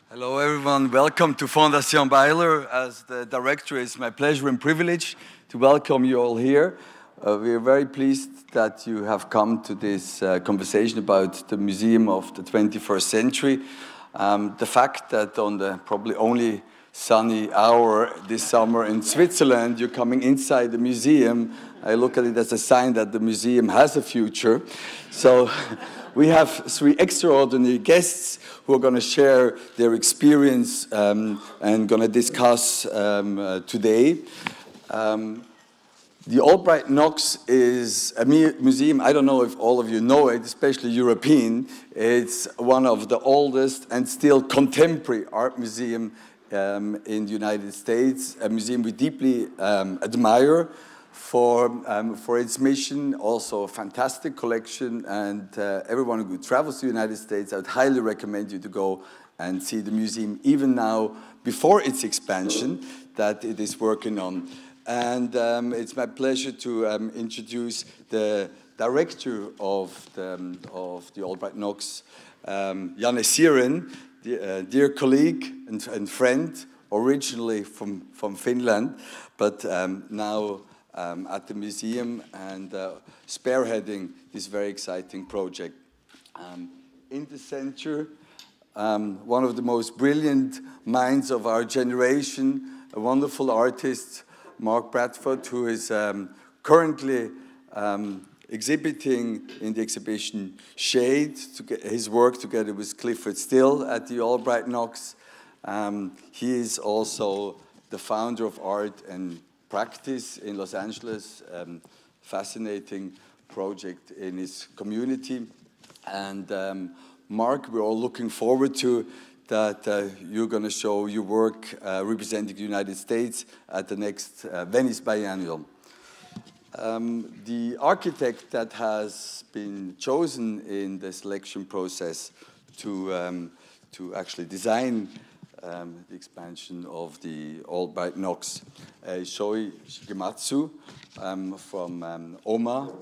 Hello everyone, welcome to Fondation Beyeler. As the director, it's my pleasure and privilege to welcome you all here. We are very pleased that you have come to this conversation about the Museum of the 21st Century. The fact that on the probably only sunny hour this summer in Switzerland, you're coming inside the museum, I look at it as a sign that the museum has a future. So we have three extraordinary guests who are going to share their experience and going to discuss today. The Albright-Knox is a museum, I don't know if all of you know it, especially European. It's one of the oldest and still contemporary art museum in the United States, a museum we deeply admire for its mission, also a fantastic collection, and everyone who travels to the United States, I would highly recommend you to go and see the museum, even now, before its expansion, that it is working on. And it's my pleasure to introduce the director of the Albright-Knox, Janne Sirén, dear colleague and friend, originally from Finland, but now at the museum and spearheading this very exciting project. In the center, one of the most brilliant minds of our generation, a wonderful artist, Bradford, who is currently exhibiting in the exhibition Shade, his work together with Clifford Still at the Albright-Knox. He is also the founder of Art and Practice in Los Angeles, fascinating project in his community. And Mark, we're all looking forward to that you're going to show your work representing the United States at the next Venice Biennial. The architect that has been chosen in the selection process to actually design the expansion of the Albright-Knox, Shohei Shigematsu from OMA,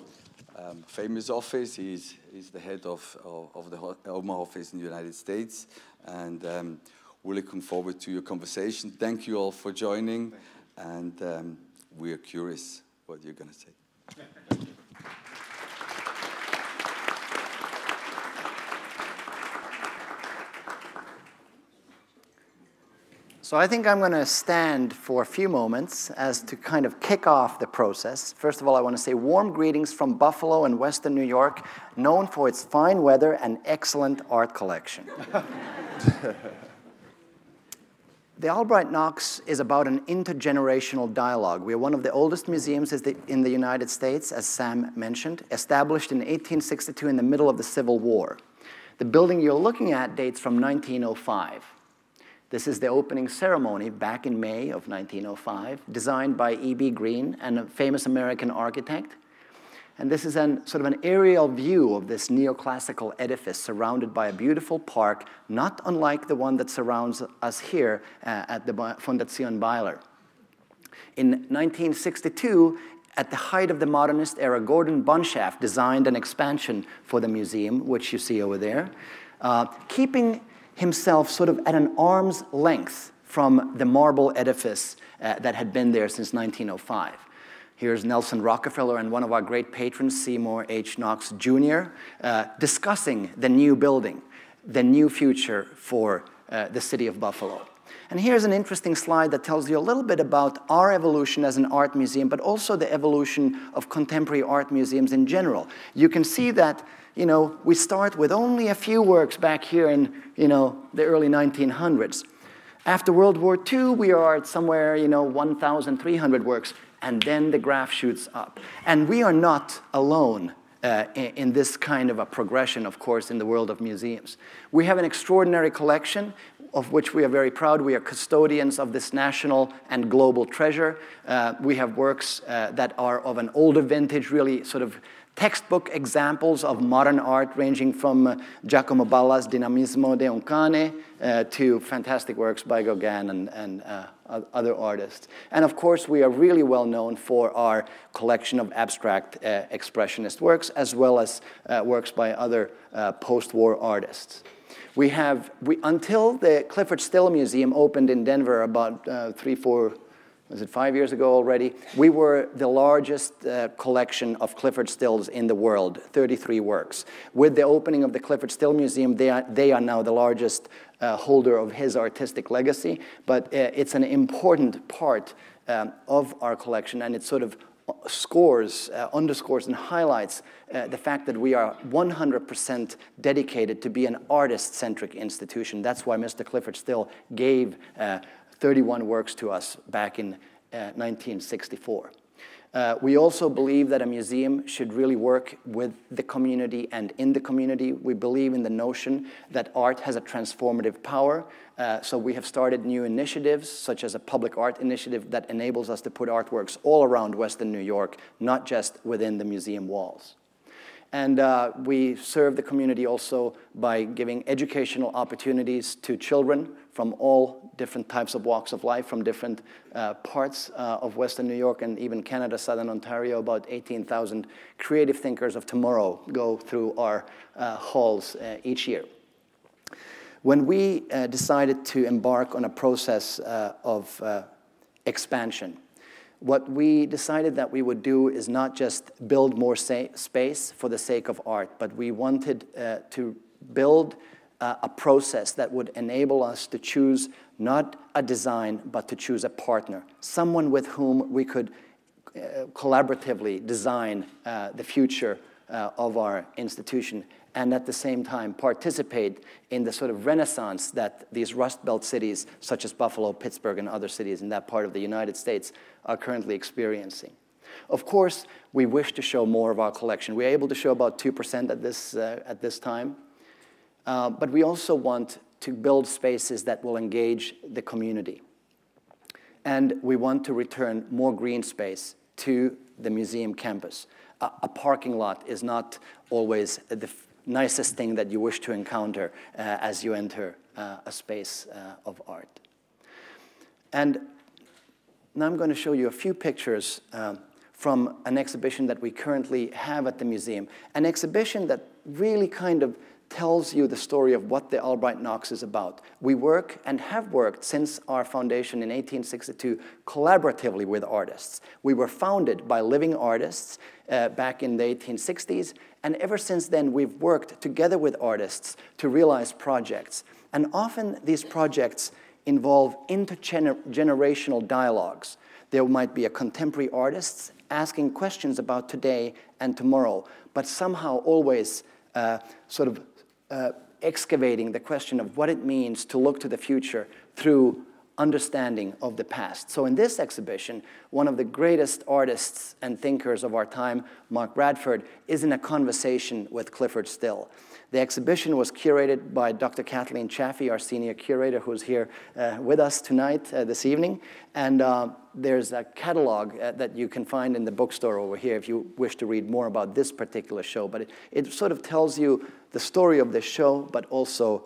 famous office. He's the head of the OMA office in the United States, and we're looking forward to your conversation. Thank you all for joining, and we're curious what you're going to say. So I think I'm going to stand for a few moments as to kind of kick off the process. First of all, I want to say warm greetings from Buffalo and Western New York, known for its fine weather and excellent art collection. The Albright-Knox is about an intergenerational dialogue. We are one of the oldest museums in the United States, as Sam mentioned, established in 1862 in the middle of the Civil War. The building you're looking at dates from 1905. This is the opening ceremony back in May of 1905, designed by E.B. Green, a famous American architect. And this is sort of an aerial view of this neoclassical edifice surrounded by a beautiful park, not unlike the one that surrounds us here at the Fondation Beyeler. In 1962, at the height of the modernist era, Gordon Bunshaft designed an expansion for the museum, which you see over there, keeping himself sort of at an arm's length from the marble edifice that had been there since 1905. Here's Nelson Rockefeller and one of our great patrons, Seymour H. Knox Jr., discussing the new building, the new future for the city of Buffalo. And here's an interesting slide that tells you a little bit about our evolution as an art museum, but also the evolution of contemporary art museums in general. You can see that, you know, we start with only a few works back here in, you know, the early 1900s. After World War II, we are at somewhere, you know, 1,300 works, and then the graph shoots up. And we are not alone in this kind of a progression, of course, in the world of museums. We have an extraordinary collection of which we are very proud. We are custodians of this national and global treasure. We have works that are of an older vintage, really sort of textbook examples of modern art, ranging from Giacomo Balla's Dinamismo de un cane to fantastic works by Gauguin and other artists. And of course, we are really well known for our collection of abstract expressionist works, as well as works by other post-war artists. Until the Clifford Still Museum opened in Denver about 5 years ago already, we were the largest collection of Clifford Stills in the world, 33 works. With the opening of the Clifford Still Museum, they are now the largest holder of his artistic legacy, but it's an important part of our collection, and it sort of underscores and highlights the fact that we are 100% dedicated to be an artist-centric institution. That's why Mr. Clifford Still gave 31 works to us back in 1964. We also believe that a museum should really work with the community and in the community. We believe in the notion that art has a transformative power. So we have started new initiatives, such as a public art initiative that enables us to put artworks all around Western New York, not just within the museum walls. And we serve the community also by giving educational opportunities to children from all different types of walks of life, from different parts of Western New York and even Canada, Southern Ontario. About 18,000 creative thinkers of tomorrow go through our halls each year. When we decided to embark on a process of expansion, what we decided that we would do is not just build more space for the sake of art, but we wanted to build a process that would enable us to choose not a design, but to choose a partner, someone with whom we could collaboratively design the future of our institution, and at the same time participate in the sort of renaissance that these Rust Belt cities, such as Buffalo, Pittsburgh, and other cities in that part of the United States are currently experiencing. Of course, we wish to show more of our collection. We're able to show about 2% at this time, but we also want to build spaces that will engage the community. And we want to return more green space to the museum campus. A parking lot is not always the nicest thing that you wish to encounter as you enter a space of art. And now I'm going to show you a few pictures from an exhibition that we currently have at the museum, an exhibition that really kind of tells you the story of what the Albright-Knox is about. We work and have worked since our foundation in 1862 collaboratively with artists. We were founded by living artists back in the 1860s, and ever since then we've worked together with artists to realize projects. And often these projects involve intergenerational dialogues. There might be a contemporary artist asking questions about today and tomorrow, but somehow always excavating the question of what it means to look to the future through understanding of the past. So in this exhibition, one of the greatest artists and thinkers of our time, Mark Bradford, is in a conversation with Clifford Still. The exhibition was curated by Dr. Kathleen Chaffee, our senior curator, who's here with us tonight, this evening. And there's a catalog that you can find in the bookstore over here if you wish to read more about this particular show. But it sort of tells you the story of the show, but also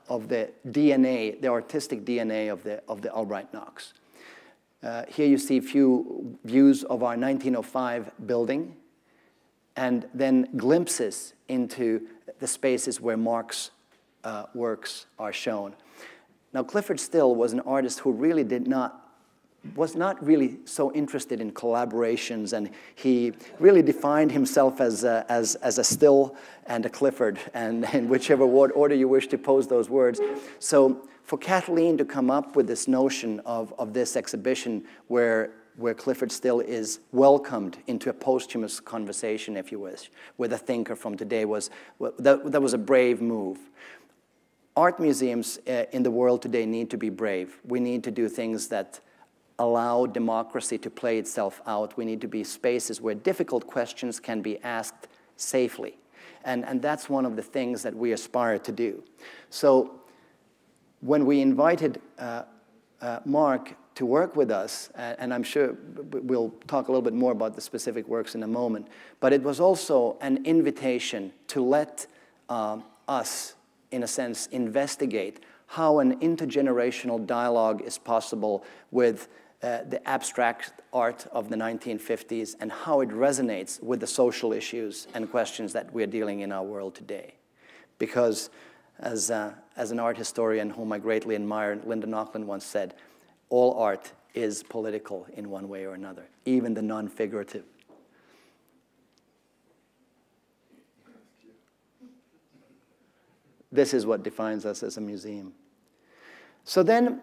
of the DNA, the artistic DNA of the Albright-Knox. Here you see a few views of our 1905 building, and then glimpses into the spaces where Mark's works are shown. Now, Clifford Still was an artist who really was not really so interested in collaborations, and he really defined himself as a Still and a Clifford, and in whichever order you wish to pose those words. So for Kathleen to come up with this notion of this exhibition where Clifford Still is welcomed into a posthumous conversation, if you wish, with a thinker from today, that was a brave move. Art museums in the world today need to be brave. We need to do things that allow democracy to play itself out. We need to be spaces where difficult questions can be asked safely. And that's one of the things that we aspire to do. So when we invited Mark to work with us, and I'm sure we'll talk a little bit more about the specific works in a moment, but it was also an invitation to let us, in a sense, investigate how an intergenerational dialogue is possible with the abstract art of the 1950s and how it resonates with the social issues and questions that we're dealing in our world today. Because As an art historian whom I greatly admire, Linda Nochlin once said, all art is political in one way or another, even the non-figurative. This is what defines us as a museum. So then,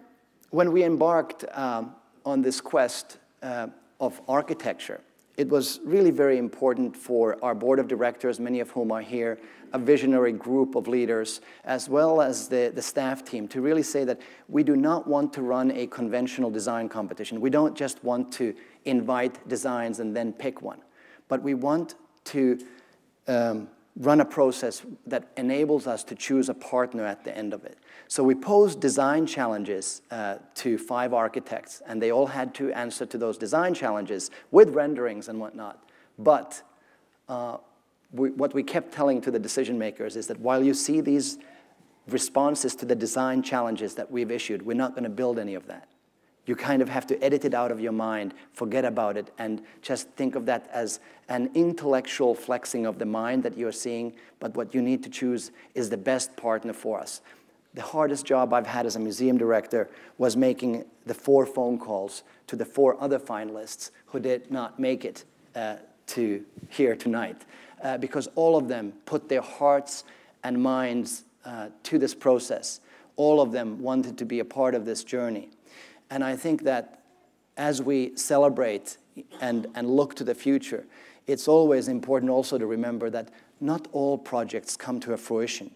when we embarked on this quest of architecture, it was really very important for our board of directors, many of whom are here, a visionary group of leaders, as well as the staff team, to really say that we do not want to run a conventional design competition. We don't just want to invite designs and then pick one, but we want to run a process that enables us to choose a partner at the end of it. So we posed design challenges to 5 architects, and they all had to answer to those design challenges with renderings and whatnot. But what we kept telling to the decision makers is that while you see these responses to the design challenges that we've issued, we're not going to build any of that. You kind of have to edit it out of your mind, forget about it, and just think of that as an intellectual flexing of the mind that you're seeing, but what you need to choose is the best partner for us. The hardest job I've had as a museum director was making the 4 phone calls to the 4 other finalists who did not make it to here tonight, because all of them put their hearts and minds to this process. All of them wanted to be a part of this journey. And I think that as we celebrate and look to the future, it's always important also to remember that not all projects come to a fruition.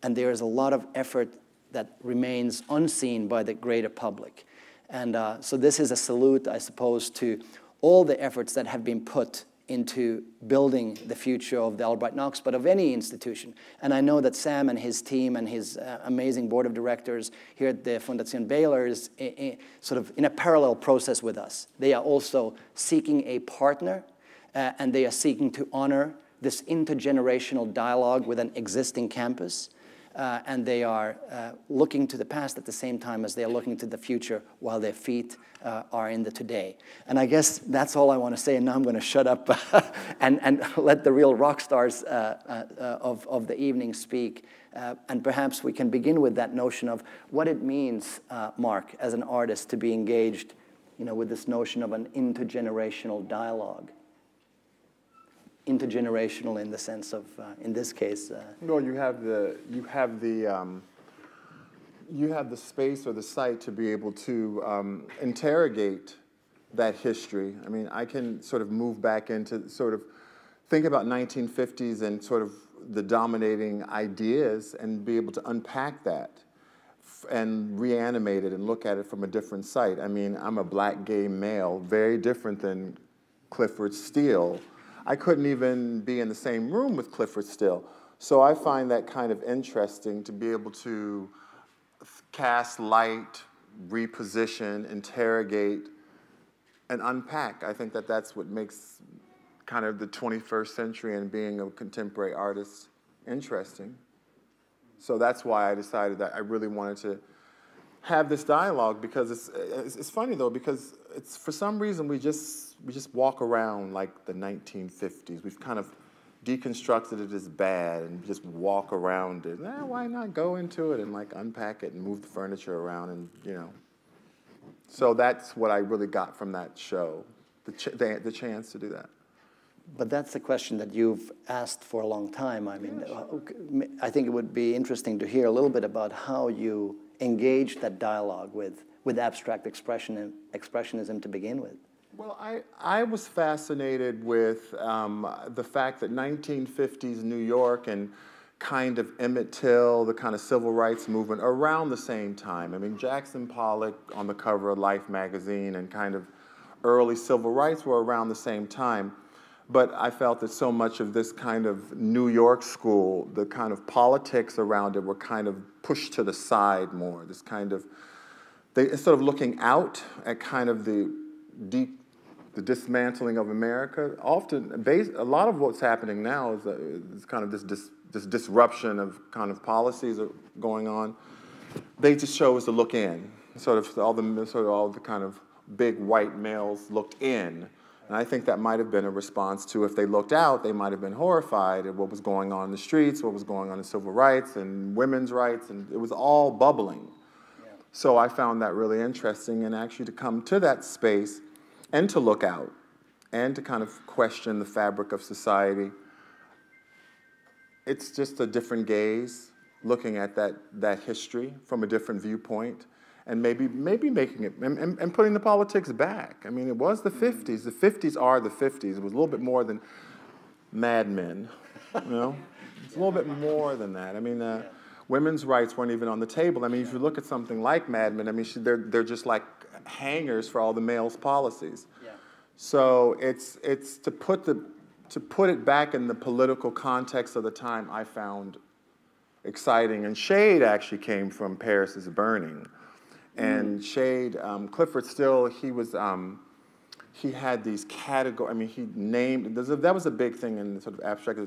And there is a lot of effort that remains unseen by the greater public. And so this is a salute, I suppose, to all the efforts that have been put into building the future of the Albright-Knox, but of any institution. And I know that Sam and his team and his amazing board of directors here at the Fondation Beyeler is sort of in a parallel process with us. They are also seeking a partner, and they are seeking to honor this intergenerational dialogue with an existing campus. And they are looking to the past at the same time as they are looking to the future while their feet are in the today. And I guess that's all I want to say, and now I'm going to shut up and let the real rock stars of the evening speak. And perhaps we can begin with that notion of what it means, Mark, as an artist, to be engaged, with this notion of an intergenerational dialogue. Intergenerational in the sense of, in this case. No, you have the space or the site to be able to interrogate that history. I mean, I can sort of move back into sort of think about 1950s and sort of the dominating ideas and be able to unpack that and reanimate it and look at it from a different site. I mean, I'm a black gay male, very different than Clyfford Steele. I couldn't even be in the same room with Clyfford Steele. So I find that kind of interesting to be able to cast light, reposition, interrogate, and unpack. I think that that's what makes kind of the 21st century and being a contemporary artist interesting. So that's why I decided that I really wanted to have this dialogue, because it's funny though, because it's for some reason we just walk around like the 1950s. We've kind of deconstructed it as bad and just walk around it. Why not go into it and like unpack it and move the furniture around and So that's what I really got from that show, the chance to do that. But that's a question that you've asked for a long time. I mean, I think it would be interesting to hear a little bit about how you engaged that dialogue with abstract expressionism to begin with. Well, I was fascinated with the fact that 1950s New York and kind of Emmett Till, the kind of civil rights movement around the same time. I mean, Jackson Pollock on the cover of Life magazine and kind of early civil rights were around the same time. But I felt that so much of this kind of New York school, the kind of politics around it were kind of pushed to the side more. This kind of, instead of looking out at kind of the dismantling of America, often, a lot of what's happening now is kind of this disruption of kind of policies are going on. They just show us to look in. All the kind of big white males looked in. And I think that might have been a response to, if they looked out, they might have been horrified at what was going on in the streets, what was going on in civil rights and women's rights, and it was all bubbling. Yeah. So I found that really interesting, and actually to come to that space and to look out and to kind of question the fabric of society. It's just a different gaze, looking at that history from a different viewpoint. And maybe making it, and putting the politics back. I mean, it was the 50s. The 50s are the 50s. It was a little bit more than Mad Men, you know? It's a little bit more than that. I mean, women's rights weren't even on the table. I mean, if you look at something like Mad Men, I mean, they're just like hangers for all the males' policies. Yeah. So it's to put it back in the political context of the time, I found exciting. And Shade actually came from Paris is Burning. And Shade, Clifford Still, he had these categories. I mean, he named, that was a big thing in sort of abstract,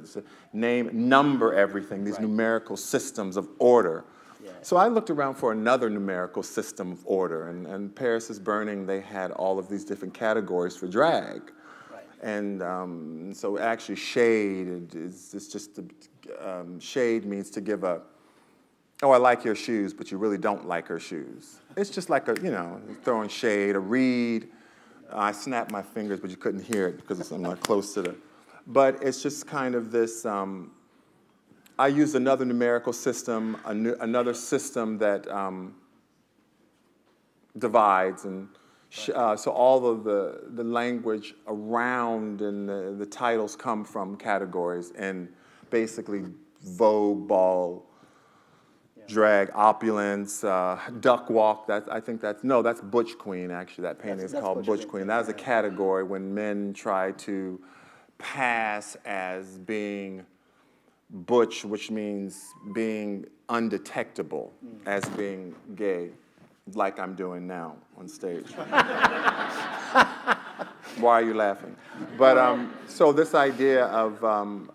number everything, these numerical systems of order. Yeah. So I looked around for another numerical system of order, and Paris is Burning, they had all of these different categories for drag. Right. And so actually Shade is just, Shade means to give a, oh, I like your shoes, but you really don't like her shoes. It's just like throwing shade, a reed. I snapped my fingers, but you couldn't hear it because I'm not close to the. But it's just kind of this, I used another numerical system, another system that divides. And so all of the language around and the titles come from categories, and basically Vogue, Ball, drag, opulence, duck walk. That's Butch Queen, actually. That painting is called Butch Queen. That is a category when men try to pass as being butch, which means being undetectable, as being gay, like I'm doing now on stage. Why are you laughing? But so this idea of,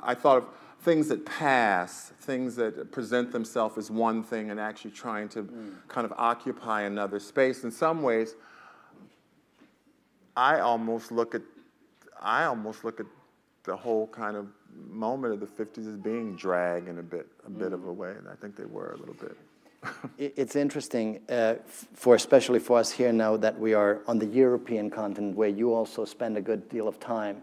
I thought of things that pass, things that present themselves as one thing and actually trying to kind of occupy another space. In some ways, I almost look at the whole kind of moment of the 50s as being drag in a bit of a way, and I think they were a little bit. It's interesting, especially for us here now that we are on the European continent, where you also spend a good deal of time.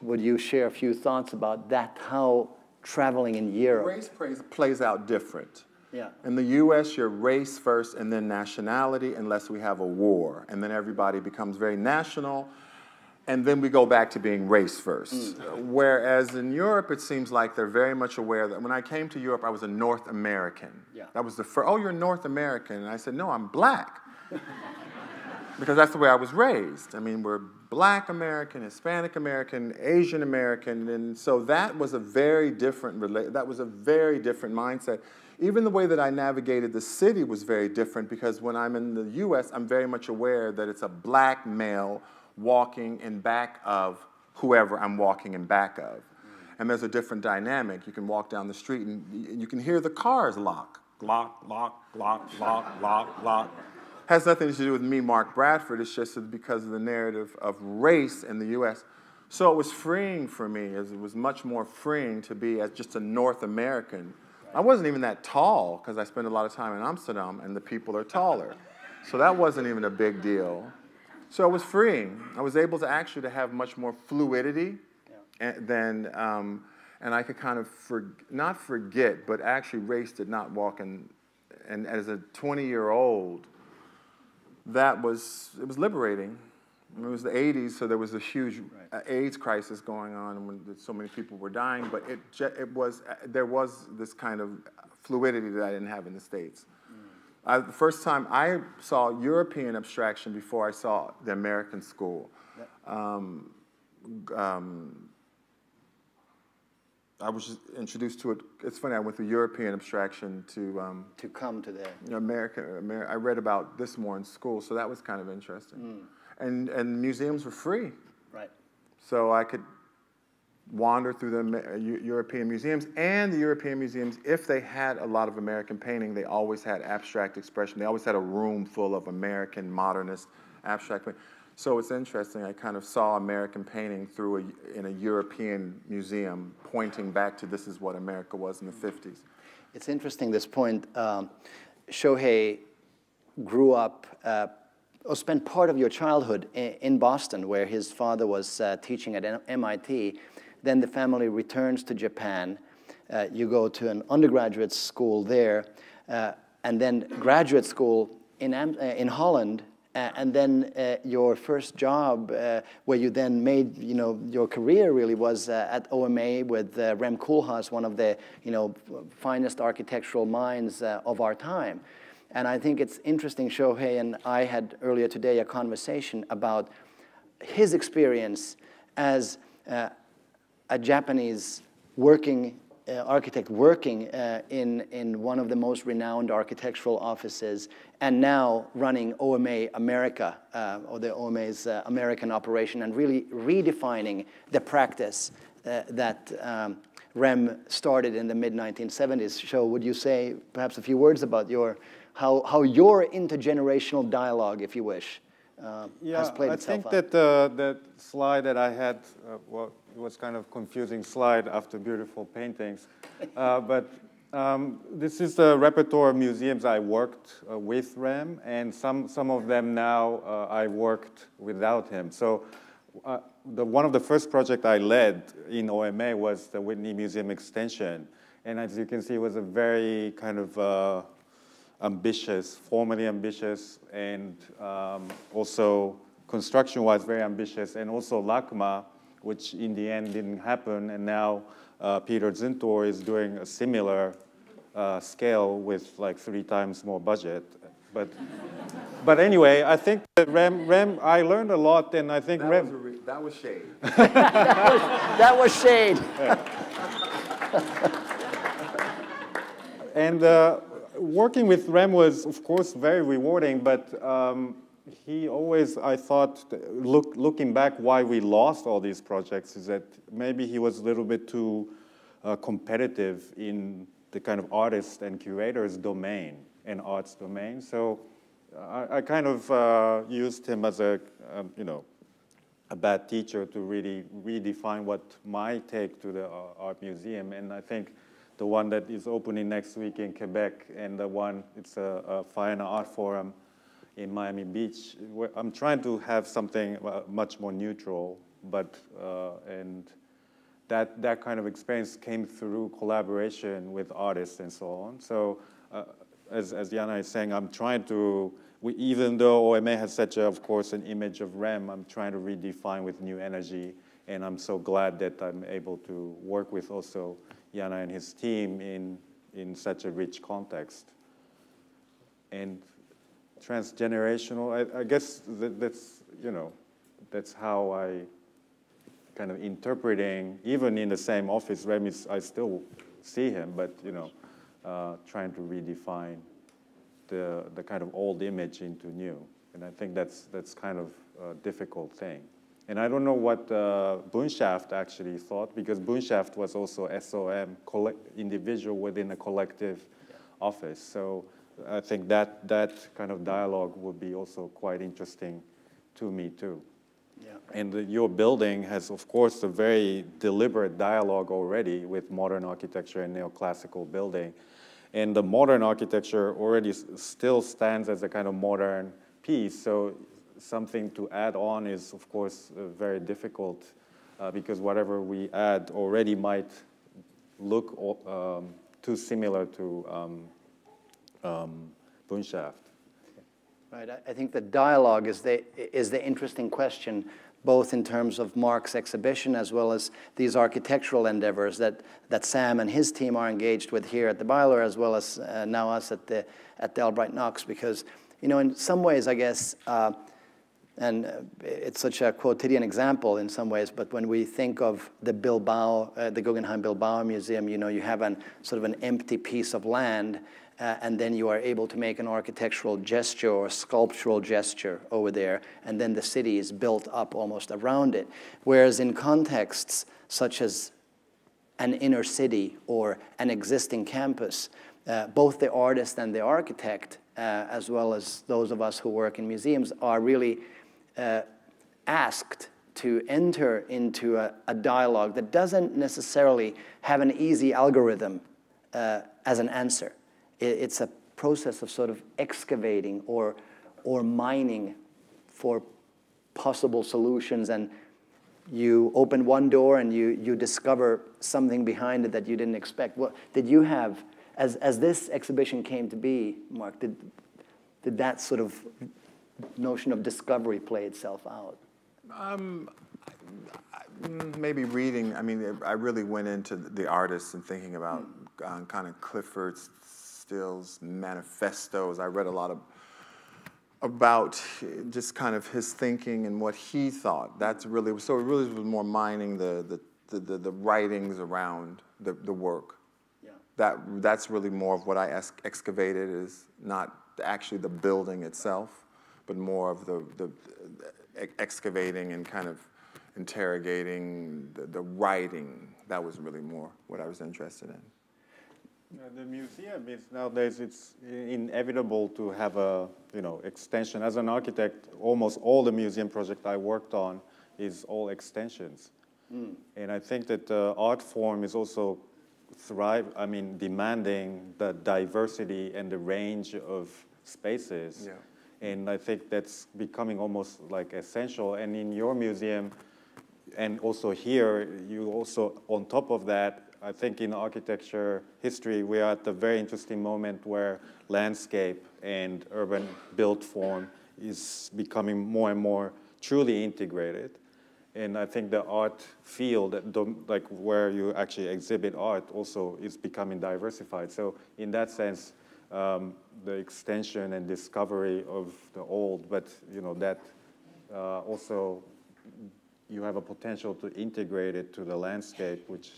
Would you share a few thoughts about that, how traveling in Europe? Race plays out different. Yeah. In the U.S., you're race first and then nationality, unless we have a war. And then everybody becomes very national, and then we go back to being race first. Whereas in Europe, it seems like they're very much aware that when I came to Europe, I was a North American. Yeah. That was the first, oh, you're North American. And I said, no, I'm black. Because that's the way I was raised. I mean, we're Black American, Hispanic American, Asian American, and so that was a very different mindset. Even the way that I navigated the city was very different, because when I'm in the U.S., I'm very much aware that it's a black male walking in back of whoever I'm walking in back of. And there's a different dynamic. You can walk down the street and you can hear the cars lock. Lock, lock, lock, lock, lock, lock. Has nothing to do with me, Mark Bradford. It's just because of the narrative of race in the U.S. So it was freeing for me. It was much more freeing to be as just a North American. I wasn't even that tall, because I spent a lot of time in Amsterdam, and the people are taller. So that wasn't even a big deal. So it was freeing. I was able to actually have much more fluidity than, and I could kind of not forget, but actually race did not walk in. And as a 20-year-old, it was liberating. It was the 80s, so there was a huge AIDS crisis going on when so many people were dying, but there was this kind of fluidity that I didn't have in the States. The first time I saw European abstraction before I saw the American school. I was just introduced to it. It's funny, I went through European abstraction to come to the American. I read about this more in school, so that was kind of interesting. And museums were free. Right. So I could wander through the European museums, and the European museums, if they had a lot of American painting, they always had abstract expression. They always had a room full of American modernist abstract painting. So it's interesting, I kind of saw American painting in a European museum, pointing back to this is what America was in the 50s. It's interesting, this point. Shohei grew up, or spent part of your childhood in Boston, where his father was teaching at MIT. Then the family returns to Japan. You go to an undergraduate school there, and then graduate school in Holland, and then your first job, where you then made, your career really was at OMA with Rem Koolhaas, one of the, finest architectural minds of our time. And I think it's interesting, Shohei and I had earlier today a conversation about his experience as a Japanese architect working in one of the most renowned architectural offices, and now running OMA America, or the OMA's American operation, and really redefining the practice that Rem started in the mid-1970s. So would you say perhaps a few words about how your intergenerational dialogue, if you wish, has played itself out? I think that that slide that I had, well, it was kind of confusing slide after beautiful paintings. But this is the repertoire of museums I worked with Rem, and some of them now I worked without him. So one of the first projects I led in OMA was the Whitney Museum extension. And as you can see, it was a very kind of ambitious, formally ambitious, and also construction-wise very ambitious, and also LACMA, which in the end didn't happen, and now Peter Zuntor is doing a similar scale with like 3 times more budget. But anyway, I think that Rem, I learned a lot, and I think that was shade. that was shade. And working with Rem was, of course, very rewarding, but he always, I thought, looking back, why we lost all these projects is that maybe he was a little bit too competitive in the kind of artist and curator's domain and arts domain. So I kind of used him as a bad teacher to really redefine what my take to the art museum. And I think the one that is opening next week in Quebec, and the one, it's a Fine Art Forum in Miami Beach, where I'm trying to have something much more neutral, but and that kind of experience came through collaboration with artists and so on. So as Janne is saying, I'm trying to, even though OMA has such a, of course, an image of Rem, I'm trying to redefine with new energy, and I'm so glad that I'm able to work with also Janne and his team in such a rich context. And transgenerational, I guess that's how I kind of interpreting, even in the same office, Rem is, I still see him, but trying to redefine the kind of old image into new. And I think that's kind of a difficult thing. And I don't know what Bunshaft actually thought, because Bunshaft was also SOM, individual within a collective office. So I think that kind of dialogue would be also quite interesting to me too. Yeah. And your building has, of course, a very deliberate dialogue already with modern architecture and neoclassical building. And the modern architecture already still stands as a kind of modern piece. So something to add on is, of course, very difficult because whatever we add already might look too similar to Bunshaft. Right. I think the dialogue is the interesting question, both in terms of Mark's exhibition as well as these architectural endeavors that Sam and his team are engaged with here at the Beyeler, as well as now us at the Albright-Knox, because in some ways, I guess, and it's such a quotidian example in some ways, but when we think of the Bilbao, the Guggenheim Bilbao Museum, you have sort of an empty piece of land, and then you are able to make an architectural gesture or sculptural gesture over there, and then the city is built up almost around it. Whereas in contexts such as an inner city or an existing campus, both the artist and the architect, as well as those of us who work in museums, are really asked to enter into a dialogue that doesn't necessarily have an easy algorithm as an answer. It's a process of sort of excavating or mining for possible solutions, and you open one door and you discover something behind it that you didn't expect. What did you have, as this exhibition came to be, Mark, did that sort of notion of discovery play itself out? Maybe reading, I mean, I really went into the artists and thinking about kind of Clifford Still's manifestos. I read a lot about just kind of his thinking and what he thought. That's really, so it really was more mining the writings around the work. Yeah. That's really more of what I excavated, is not actually the building itself, but more of the excavating and kind of interrogating the writing. That was really more what I was interested in. The museum is nowadays, it's inevitable to have a extension. As an architect, almost all the museum project I worked on is all extensions. And I think that the art form is also demanding the diversity and the range of spaces. Yeah. And I think that's becoming almost like essential. And in your museum, and also here, you also, on top of that, I think in architecture history, we are at a very interesting moment where landscape and urban built form is becoming more and more truly integrated. And I think the art field, like where you actually exhibit art, also is becoming diversified. So in that sense, the extension and discovery of the old, but that also you have a potential to integrate it to the landscape, which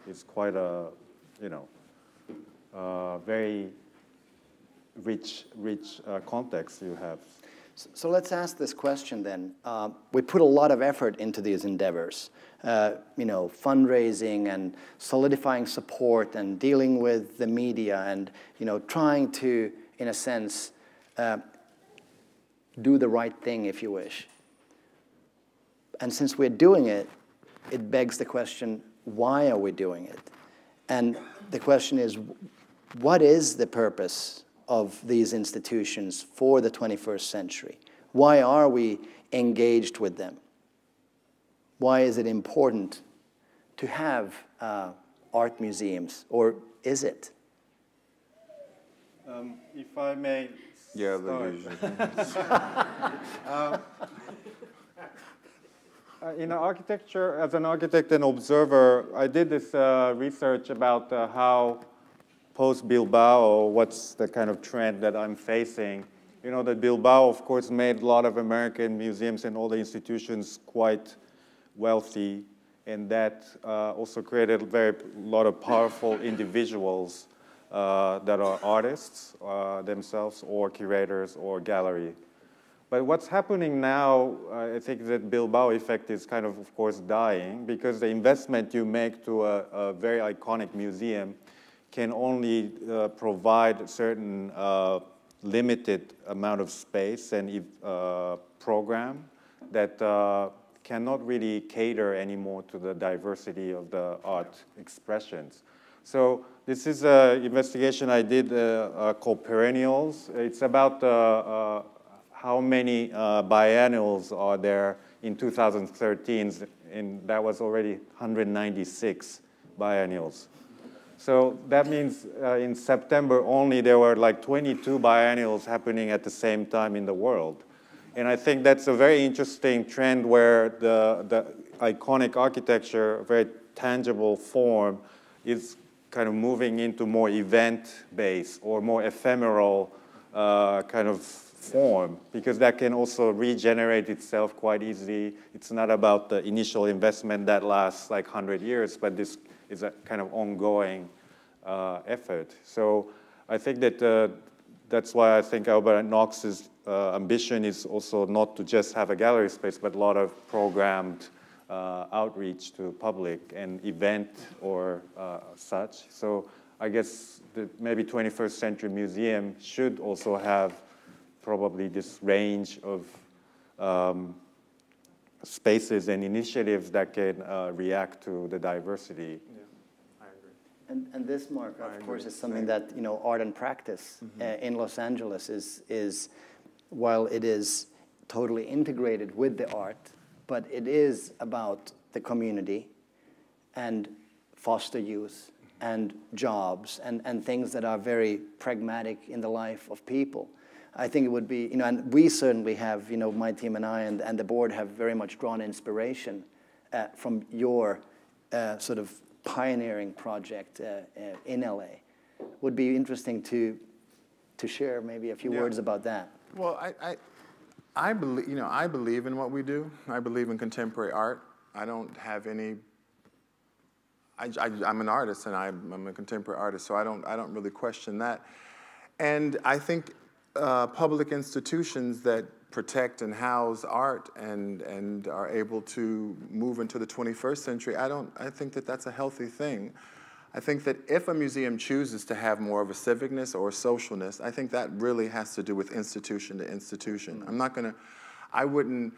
is quite a very rich context you have. So let's ask this question then. We put a lot of effort into these endeavors, fundraising and solidifying support and dealing with the media and trying to, in a sense, do the right thing, if you wish. And since we're doing it, it begs the question, why are we doing it? And the question is, what is the purpose of these institutions for the 21st century? Why are we engaged with them? Why is it important to have art museums, or is it? If I may start. In architecture, as an architect and observer, I did this research about how post-Bilbao, what's the kind of trend that I'm facing. That Bilbao, of course, made a lot of American museums and all the institutions quite wealthy, and that also created a lot of powerful individuals that are artists themselves, or curators, or gallery. But what's happening now, I think that Bilbao effect is kind of course, dying, because the investment you make to a very iconic museum can only provide a certain limited amount of space and program that cannot really cater anymore to the diversity of the art expressions. So this is an investigation I did called Perennials. It's about how many biennials are there in 2013, and that was already 196 biennials. So that means in September only there were like 22 biennials happening at the same time in the world. And I think that's a very interesting trend where the iconic architecture, a very tangible form, is kind of moving into more event-based or more ephemeral kind of form, because that can also regenerate itself quite easily. It's not about the initial investment that lasts like 100 years, but this is a kind of ongoing effort. So I think that that's why I think Albright-Knox's ambition is also not to just have a gallery space, but a lot of programmed outreach to public and event or such. So I guess maybe 21st Century Museum should also have probably this range of spaces and initiatives that can react to the diversity. Yeah, I agree. And this, Mark, of course, is something that, you know, art and practice in Los Angeles is, while it is totally integrated with the art, but it is about the community and foster youth and jobs and things that are very pragmatic in the life of people. I think it would be, you know, and we certainly have, you know, my team and I and the board have very much drawn inspiration from your sort of pioneering project in LA. Would be interesting to share maybe a few words about that. Well, I believe, you know, I believe in what we do. I believe in contemporary art. I don't have any. I'm an artist, and I'm a contemporary artist, so I don't really question that. And I think public institutions that protect and house art and are able to move into the 21st century, I think that that's a healthy thing. I think that if a museum chooses to have more of a civicness or a socialness, I think that really has to do with institution to institution. I wouldn't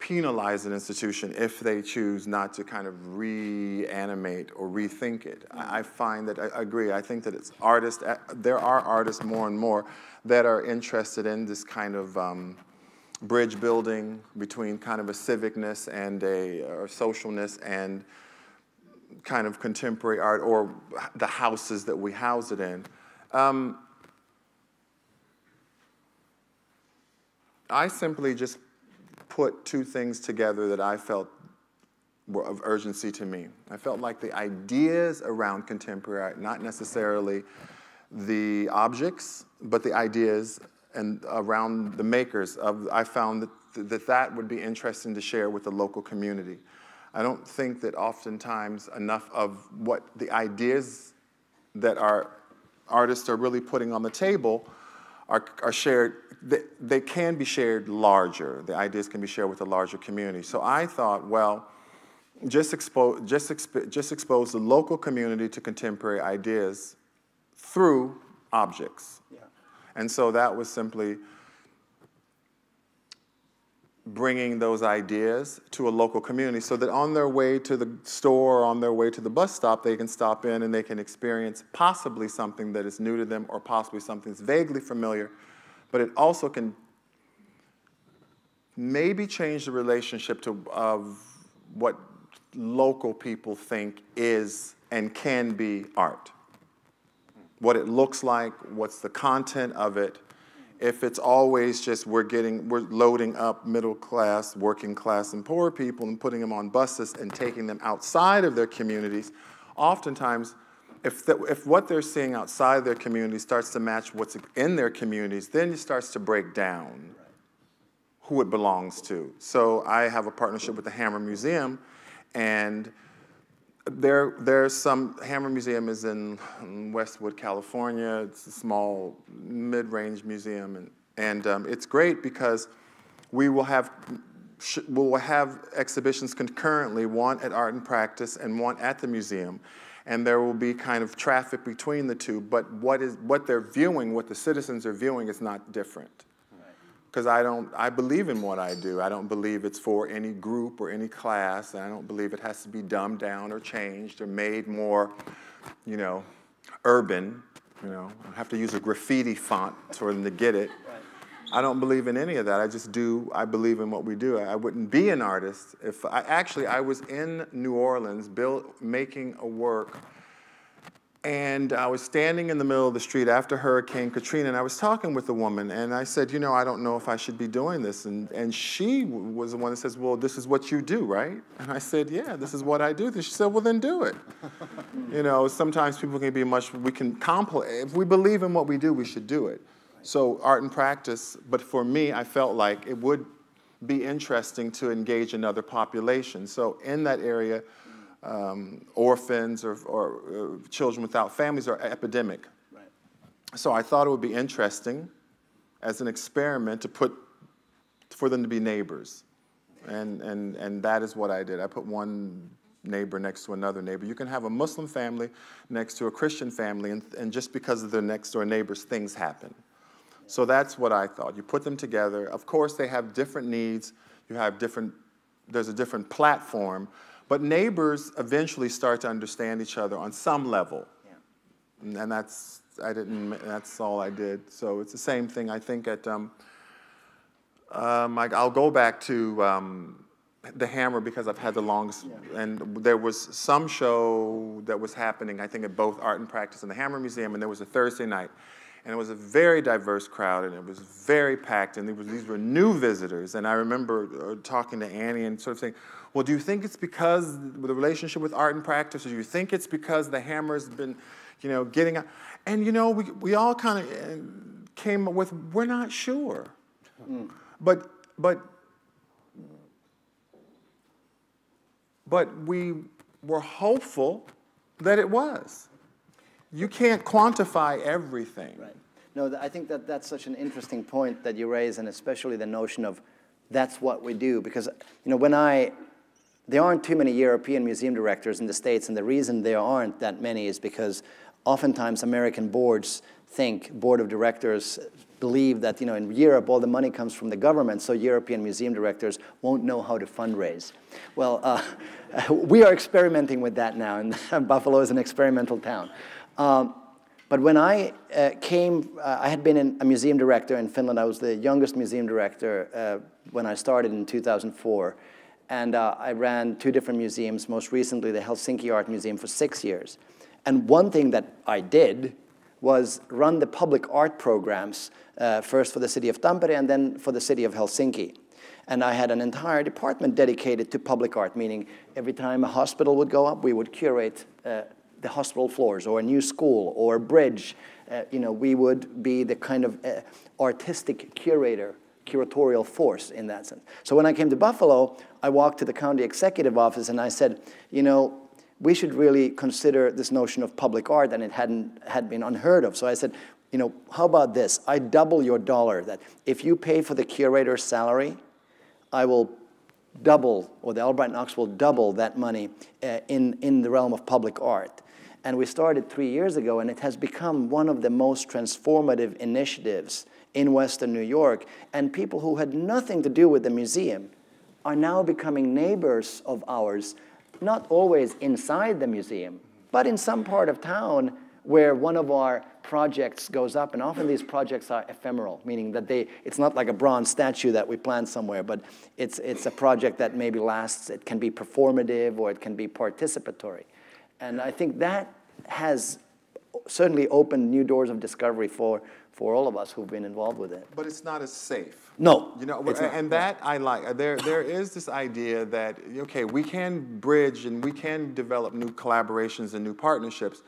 penalize an institution if they choose not to kind of reanimate or rethink it. I find that, I agree, I think that it's artists, there are artists more and more that are interested in this kind of bridge building between kind of a civicness and or socialness and kind of contemporary art, or the houses that we house it in. I simply just put two things together that I felt were of urgency to me. I felt like the ideas around contemporary art, not necessarily the objects, but the ideas and around the makers of, I found that would be interesting to share with the local community. I don't think that oftentimes enough of what the ideas that our artists are really putting on the table are shared. They can be shared larger. The ideas can be shared with a larger community. So I thought, well, just expose the local community to contemporary ideas through objects. Yeah. And so that was simply bringing those ideas to a local community so that on their way to the store or on their way to the bus stop, they can stop in and they can experience possibly something that is new to them or possibly something that's vaguely familiar, but it also can maybe change the relationship of what local people think is and can be art. What it looks like, what's the content of it. If it's always just we're loading up middle class, working class, and poor people and putting them on buses and taking them outside of their communities, oftentimes, if what they're seeing outside their community starts to match what's in their communities, then it starts to break down who it belongs to. So I have a partnership with the Hammer Museum, and there's some, Hammer Museum is in Westwood, California. It's a small mid-range museum, and it's great because we will have exhibitions concurrently, one at Art and Practice and one at the museum, and there will be kind of traffic between the two, but what they're viewing, what the citizens are viewing is not different. Because I believe in what I do. I don't believe it's for any group or any class, and I don't believe it has to be dumbed down or changed or made more, you know, urban. You know, I have to use a graffiti font for them to get it. Right. I don't believe in any of that. I believe in what we do. I wouldn't be an artist if I was in New Orleans making a work. And I was standing in the middle of the street after Hurricane Katrina, and I was talking with a woman, and I said, you know, I don't know if I should be doing this. And she was the one that says, well, this is what you do, right? And I said, yeah, this is what I do. She said, well, then do it. You know, sometimes people can be if we believe in what we do, we should do it. So Art and Practice, but for me, I felt like it would be interesting to engage another population. So in that area, orphans or children without families are epidemic. Right. So I thought it would be interesting as an experiment for them to be neighbors. And that is what I did. I put one neighbor next to another neighbor. You can have a Muslim family next to a Christian family, and just because of their next door neighbors, things happen. So that's what I thought. You put them together. Of course, they have different needs. You have different there's a different platform, but neighbors eventually start to understand each other on some level. Yeah. And that's all I did. So it's the same thing, I think, at, I'll go back to the Hammer because I've had the longest, and there was some show that was happening, I think, at both Art and Practice and the Hammer Museum, and there was a Thursday night. And it was a very diverse crowd, and it was very packed, and these were new visitors. And I remember talking to Annie and sort of saying, well, do you think it's because of the relationship with Art and Practice, or do you think it's because the Hammer's been, you know, getting out? And, you know, we all kind of came up with, we're not sure. But we were hopeful that it was. You can't quantify everything. Right. No, I think that that's such an interesting point that you raise, and especially the notion of that's what we do. Because, you know, there aren't too many European museum directors in the States, and the reason there aren't that many is because oftentimes American board of directors believe that, you know, in Europe all the money comes from the government, so European museum directors won't know how to fundraise. Well, we are experimenting with that now, and Buffalo is an experimental town. But when I came, I had been a museum director in Finland. I was the youngest museum director when I started in 2004. And I ran 2 different museums, most recently the Helsinki Art Museum for 6 years. And one thing that I did was run the public art programs, first for the city of Tampere and then for the city of Helsinki. And I had an entire department dedicated to public art, meaning every time a hospital would go up, we would curate the hospital floors, or a new school, or a bridge. You know, we would be the kind of artistic curatorial force in that sense. So when I came to Buffalo, I walked to the county executive office and I said, you know, we should really consider this notion of public art, and it had been unheard of. So I said, you know, how about this? I double your dollar, that if you pay for the curator's salary, I will double, or the Albright-Knox will double that money in the realm of public art. And we started 3 years ago, and it has become one of the most transformative initiatives in Western New York. And people who had nothing to do with the museum are now becoming neighbors of ours, not always inside the museum, but in some part of town where one of our projects goes up. And often these projects are ephemeral, meaning that it's not like a bronze statue that we plant somewhere, but it's a project that maybe lasts. It can be performative, or it can be participatory. And I think that has certainly opened new doors of discovery for all of us who've been involved with it. But it's not as safe. No. You know, and that I like. There is this idea that, okay, we can bridge and we can develop new collaborations and new partnerships,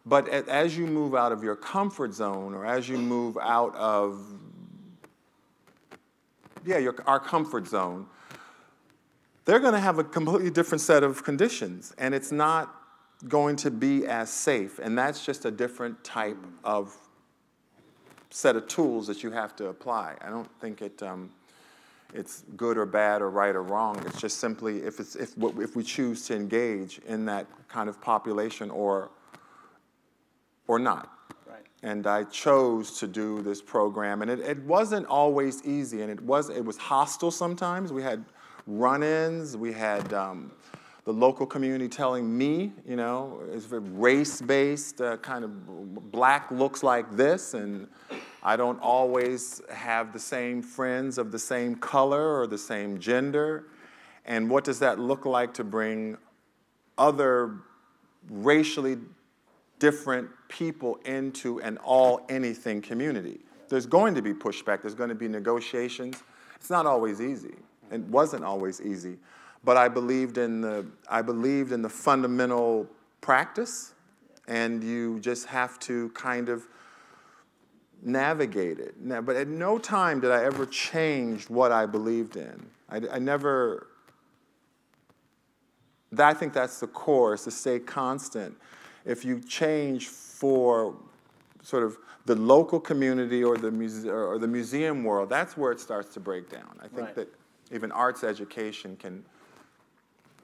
but as you move out of your comfort zone, or as you move out of, our comfort zone, they're going to have a completely different set of conditions, and it's not going to be as safe. And that's just a different type of set of tools that you have to apply. I don't think it's good or bad or right or wrong. It's just simply if we choose to engage in that kind of population or not. Right. And I chose to do this program, and it wasn't always easy, and it was hostile sometimes. We had run-ins. We had the local community telling me, you know, it's very race-based, kind of black looks like this, and I don't always have the same friends of the same color or the same gender. And what does that look like to bring other racially different people into an all-anything community? There's going to be pushback. There's going to be negotiations. It's not always easy. It wasn't always easy. But I believed in the fundamental practice, and you just have to kind of navigate it. But at no time did I ever change what I believed in. I never. I think that's the core, is to stay constant. If you change for sort of the local community or the museum world, that's where it starts to break down. I think that even arts education can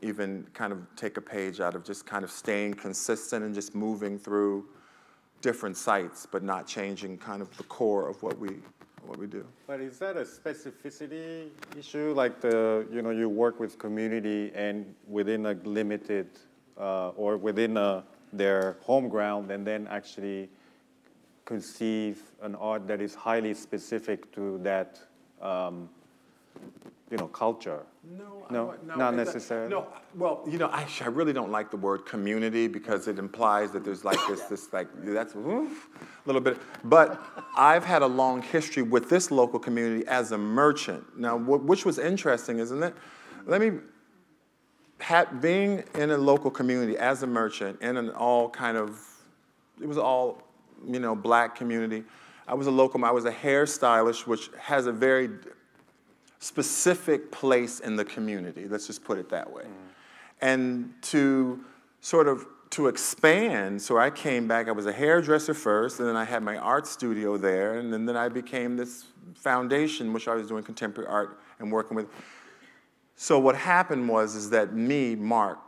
even kind of take a page out of just kind of staying consistent and just moving through different sites, but not changing kind of the core of what we what we do. But is that a specificity issue? Like you work with community and within a limited, or within their home ground, and then actually conceive an art that is highly specific to that, culture? No, not necessarily. No, well, actually, I really don't like the word community because it implies that there's like this like, that's a little bit. But I've had a long history with this local community as a merchant. Now, which was interesting, isn't it? Being in a local community as a merchant in an it was all, black community. I was a hairstylist, which has a very specific place in the community, let's just put it that way. And to expand, so I came back, I was a hairdresser first, and then I had my art studio there, and then I became this foundation, which I was doing contemporary art and working with. So what happened is that Mark,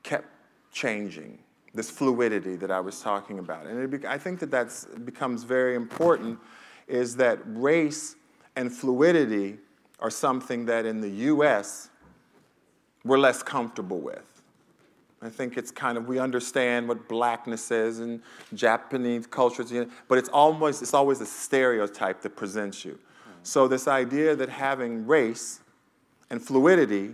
kept changing, this fluidity that I was talking about. And I think that becomes very important, is that race and fluidity are something that in the US we're less comfortable with. I think it's we understand what blackness is and Japanese cultures, but it's always a stereotype that presents you. So this idea that having race and fluidity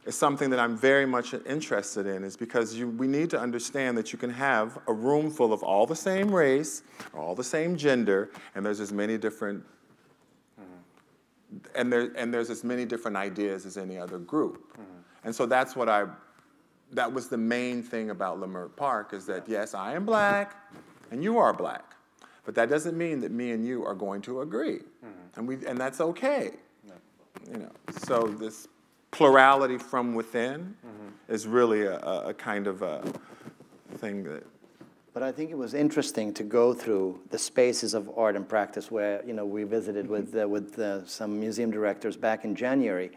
is something that I'm very much interested in, is because we need to understand that you can have a room full of all the same race, or all the same gender, and there's as many different and there's as many different ideas as any other group. And so that was the main thing about Leimert Park, is that yes, I am black and you are black, but that doesn't mean that me and you are going to agree. And that's okay. So this plurality from within is really a kind of a thing that. But I think it was interesting to go through the spaces of art and practice where we visited with some museum directors back in January.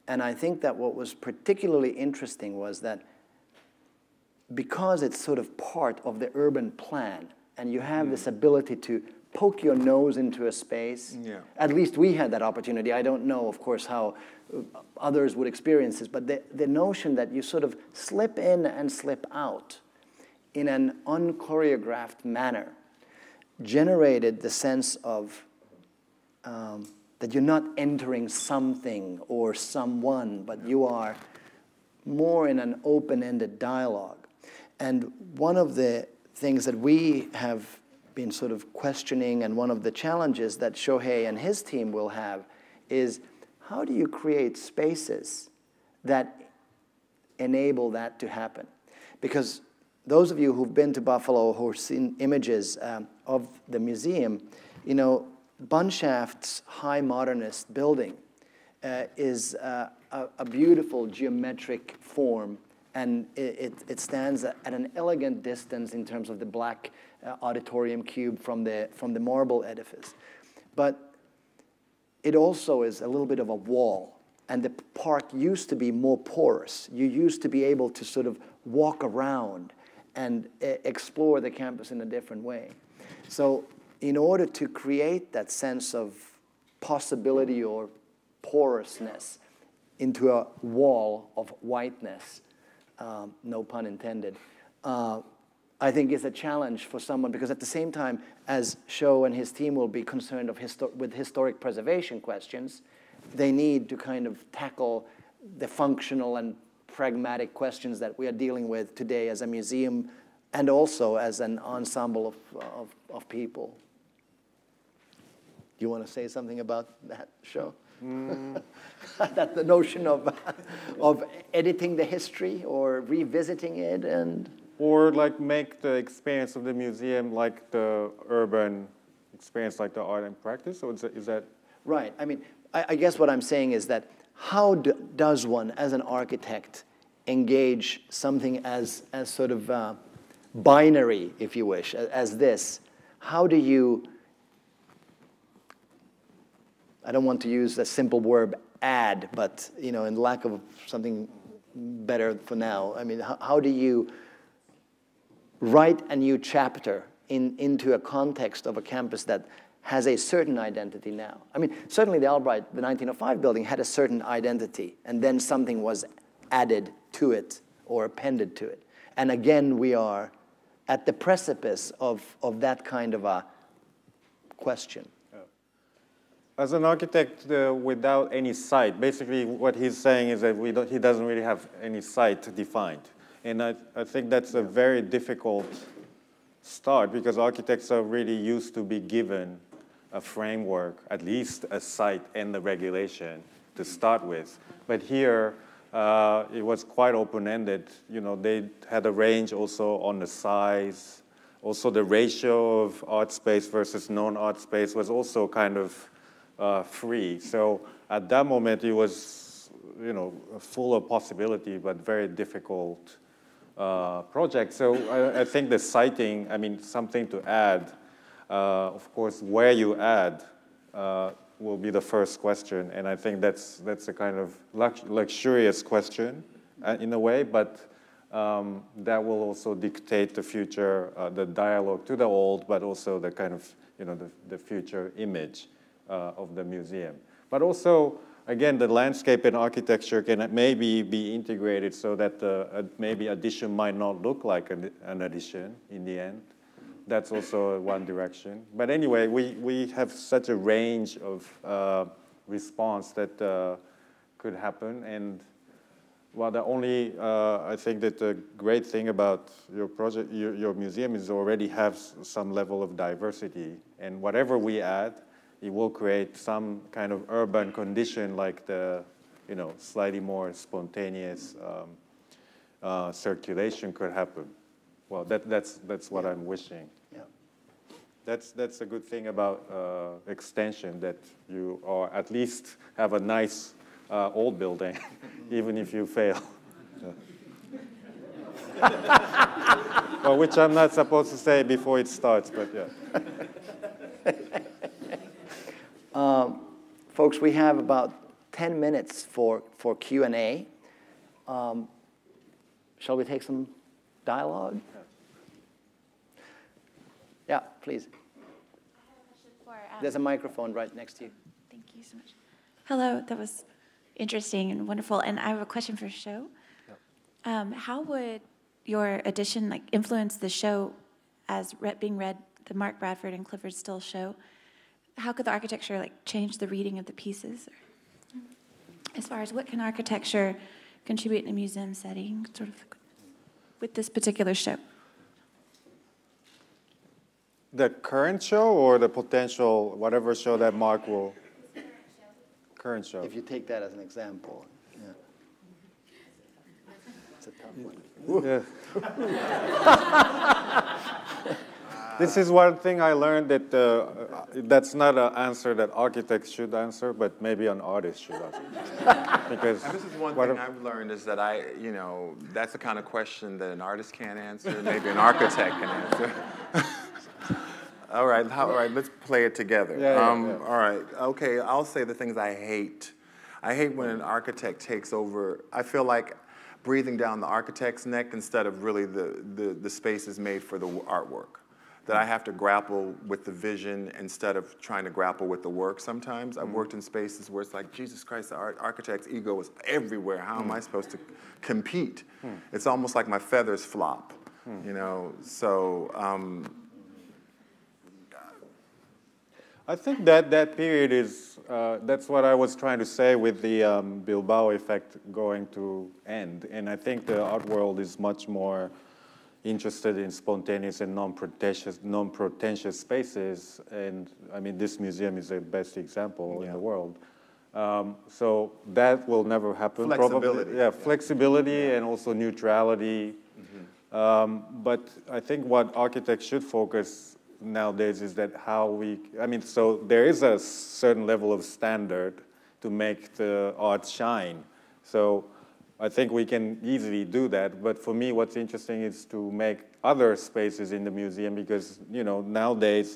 And I think that what was particularly interesting was that because it's sort of part of the urban plan, and you have this ability to poke your nose into a space. At least we had that opportunity. I don't know, of course, how others would experience this, but the notion that you sort of slip in and slip out in an unchoreographed manner generated the sense of that you're not entering something or someone, but you are more in an open-ended dialogue. And one of the things that we have been sort of questioning, and one of the challenges that Shohei and his team will have, is how do you create spaces that enable that to happen? Because those of you who've been to Buffalo, who've seen images of the museum, Bunshaft's high modernist building is a beautiful geometric form, and it stands at an elegant distance in terms of the black auditorium cube from the marble edifice. But it also is a little bit of a wall, and the park used to be more porous. You used to be able to sort of walk around and explore the campus in a different way. So in order to create that sense of possibility or porousness into a wall of whiteness, no pun intended, I think is a challenge for someone, because at the same time as Sho and his team will be concerned with historic preservation questions, they need to kind of tackle the functional and pragmatic questions that we are dealing with today as a museum and also as an ensemble of people. Do you want to say something about that, Sho? That the notion of editing the history or revisiting it, and or like make the experience of the museum like the urban experience, like the art and practice, or is that right? I mean, I guess what I'm saying is that how does one, as an architect, engage something as sort of binary, if you wish, as this? How do you, I don't want to use a simple word, add, but in lack of something better for now, I mean, how do you write a new chapter into a context of a campus that has a certain identity now. I mean, certainly the Albright, the 1905 building had a certain identity, and then something was added to it or appended to it. And again, we are at the precipice of that kind of a question. As an architect without any site, basically what he's saying is that he doesn't really have any site defined. And I think that's a very difficult start because architects are really used to be given a framework, at least a site and the regulation to start with. But here, it was quite open-ended. You know, they had a range also on the size. Also, the ratio of art space versus non-art space was also kind of free. So at that moment, it was, you know, full of possibility, but very difficult project. So I think the siting, I mean, something to add. Of course, where you add will be the first question, and I think that's a kind of luxurious question in a way, but that will also dictate the future, the dialogue to the old, but also the kind of, you know, the future image of the museum. But also, again, the landscape and architecture can maybe be integrated so that maybe addition might not look like an addition in the end. That's also one direction. But anyway, we have such a range of response that could happen. And well, the only, I think that the great thing about your project, your museum is already have some level of diversity. And whatever we add, it will create some kind of urban condition like the, you know, slightly more spontaneous circulation could happen. Well, that's what I'm wishing. Yeah. That's a good thing about extension, that you or at least have a nice old building, even if you fail. Well, which I'm not supposed to say before it starts, but yeah. Folks, we have about 10 minutes for Q&A. Shall we take some dialogue? Yeah, please. There's a microphone right next to you. Thank you so much. Hello, that was interesting and wonderful. And I have a question for Sho. Yep. How would your addition influence the show as being read, the Mark Bradford and Clifford Still show? How could the architecture change the reading of the pieces? Or, as far as what can architecture contribute in a museum setting, sort of with this particular show? The current show or the potential, whatever show that Mark will? Current show. If you take that as an example. Yeah. It's a tough one. Yeah. This is one thing I learned, that that's not an answer that architects should answer, but maybe an artist should answer. Because and this is one thing I've learned is that that's the kind of question that an artist can't answer, maybe an architect can answer. All right, let's play it together. Yeah. All right, okay, I'll say the things I hate. I hate when an architect takes over. I feel like breathing down the architect's neck instead of really the space is made for the artwork. That I have to grapple with the vision instead of trying to grapple with the work sometimes. I've worked in spaces where it's like, Jesus Christ, the architect's ego is everywhere. How am I supposed to compete? It's almost like my feathers flop, you know? So, I think that period is, that's what I was trying to say with the Bilbao effect going to end. And I think the art world is much more interested in spontaneous and non-pretentious spaces. And I mean, this museum is the best example in the world. So that will never happen. Flexibility. Probably. Yeah, flexibility and also neutrality. But I think what architects should focus nowadays is that so there is a certain level of standard to make the art shine. So I think we can easily do that, but for me what's interesting is to make other spaces in the museum, because nowadays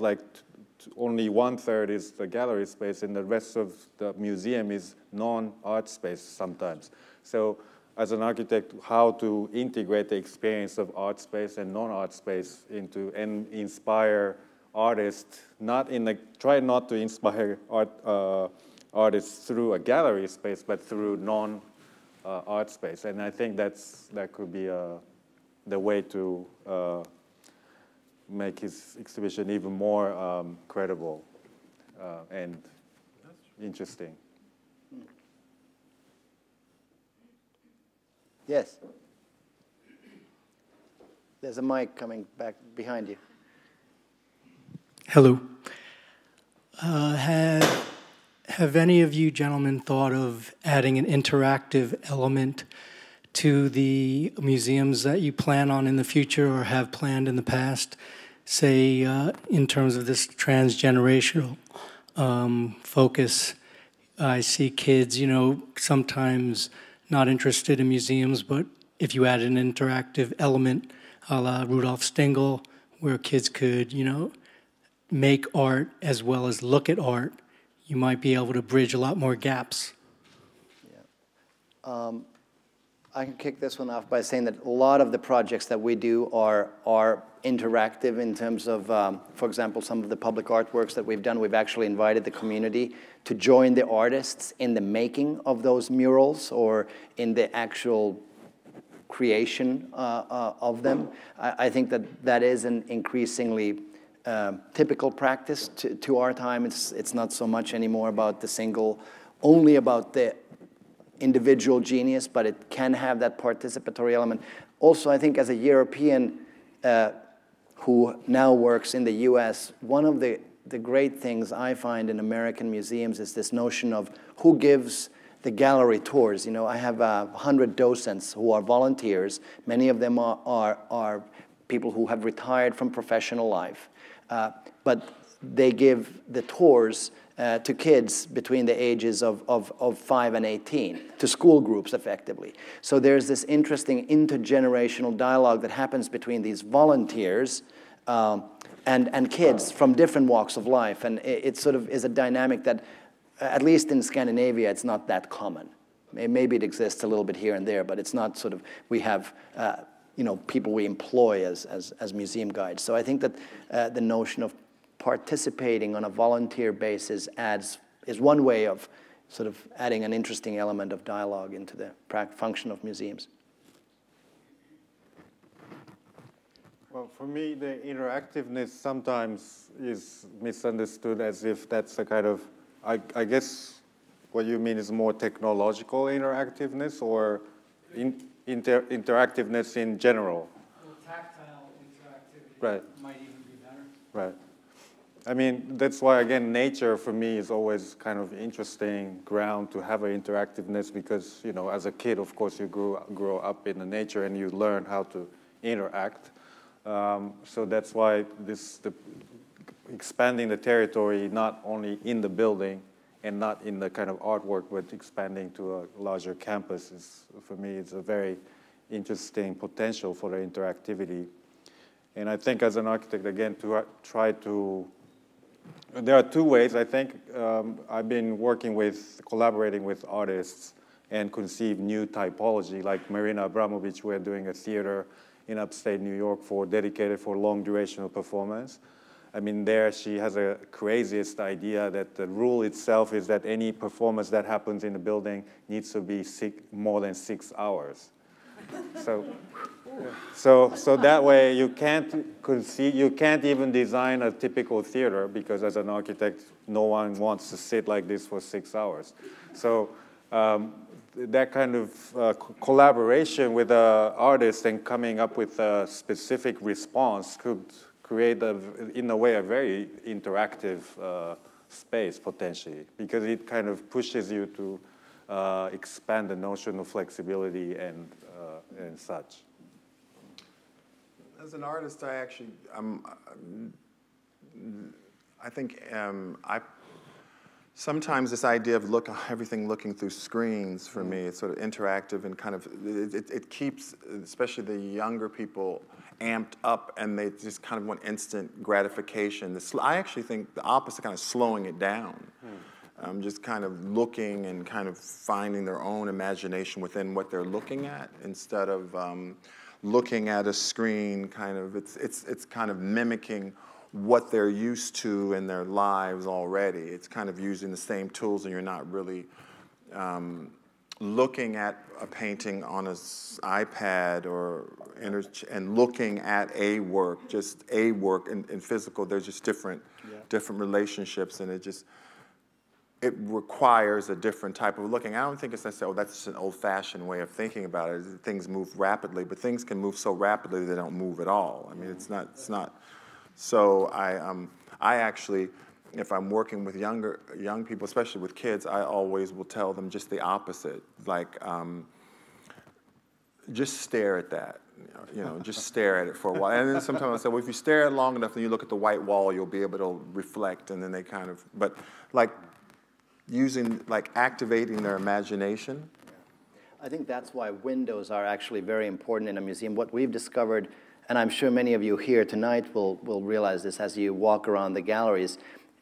only 1/3 is the gallery space and the rest of the museum is non-art space sometimes. So as an architect, how to integrate the experience of art space and non-art space and inspire artists, try not to inspire artists through a gallery space, but through non-art space. And I think that could be the way to make his exhibition even more credible and interesting. Yes. There's a mic coming back behind you. Hello. Have any of you gentlemen thought of adding an interactive element to the museums that you plan on in the future or have planned in the past? Say, in terms of this transgenerational focus, I see kids, sometimes not interested in museums, but if you add an interactive element, a la Rudolf Stengel, where kids could, make art as well as look at art, you might be able to bridge a lot more gaps. Yeah. I can kick this one off by saying that a lot of the projects that we do are interactive in terms of, for example, some of the public artworks that we've done. We've actually invited the community to join the artists in the making of those murals or in the actual creation of them. I think that is an increasingly typical practice to our time. It's not so much anymore about only about the individual genius, but it can have that participatory element. Also, I think as a European who now works in the US, one of the great things I find in American museums is this notion of who gives the gallery tours. I have 100 docents who are volunteers. Many of them are people who have retired from professional life. But they give the tours to kids between the ages of 5 and 18, to school groups, effectively. So there's this interesting intergenerational dialogue that happens between these volunteers and kids from different walks of life. And it sort of is a dynamic that, at least in Scandinavia, it's not that common. Maybe it exists a little bit here and there, but it's not sort of, we have people we employ as museum guides. So I think that the notion of participating on a volunteer basis is one way of sort of adding an interesting element of dialogue into the function of museums. Well, for me, the interactiveness sometimes is misunderstood as if that's a kind of, I guess what you mean is more technological interactiveness or interactiveness in general. Well, tactile interactivity right. might even be better. Right. I mean, that's why, again, nature for me is always kind of interesting ground to have an interactiveness because, as a kid, of course, you grow up in the nature and you learn how to interact. So that's why expanding the territory, not only in the building and not in the kind of artwork, but expanding to a larger campus is, for me, it's a very interesting potential for the interactivity. And I think as an architect, again, to try to, there are two ways, I think. I've been collaborating with artists and conceive new typology, like Marina Abramovic, we're doing a theater in upstate New York dedicated for long durational performance. I mean, there she has a craziest idea that the rule itself is that any performance that happens in the building needs to be more than 6 hours. So that way you can't even design a typical theater because as an architect, no one wants to sit like this for 6 hours. So that kind of collaboration with an artist and coming up with a specific response could create, in a way, a very interactive space, potentially, because it kind of pushes you to expand the notion of flexibility and such. As an artist, I actually, I think sometimes this idea of everything looking through screens for me, it's sort of interactive and kind of, it keeps, especially the younger people, amped up and they just kind of want instant gratification. I actually think the opposite, kind of slowing it down. Just kind of looking and kind of finding their own imagination within what they're looking at instead of looking at a screen, kind of, it's kind of mimicking what they're used to in their lives already. It's kind of using the same tools, and you're not really looking at a painting on an iPad and looking at a work, just a work in physical. There's just different relationships, and it requires a different type of looking. I don't think it's necessarily, that's just an old-fashioned way of thinking about it. Things move rapidly, but things can move so rapidly they don't move at all. I mean, it's not. So I actually, if I'm working with young people, especially with kids, I always will tell them just the opposite. Like, just stare at that. Just stare at it for a while. And then sometimes I say, well, if you stare at it long enough and you look at the white wall, you'll be able to reflect. And then they kind of, but like activating their imagination. I think that's why windows are actually very important in a museum. What we've discovered, and I'm sure many of you here tonight will realize this as you walk around the galleries,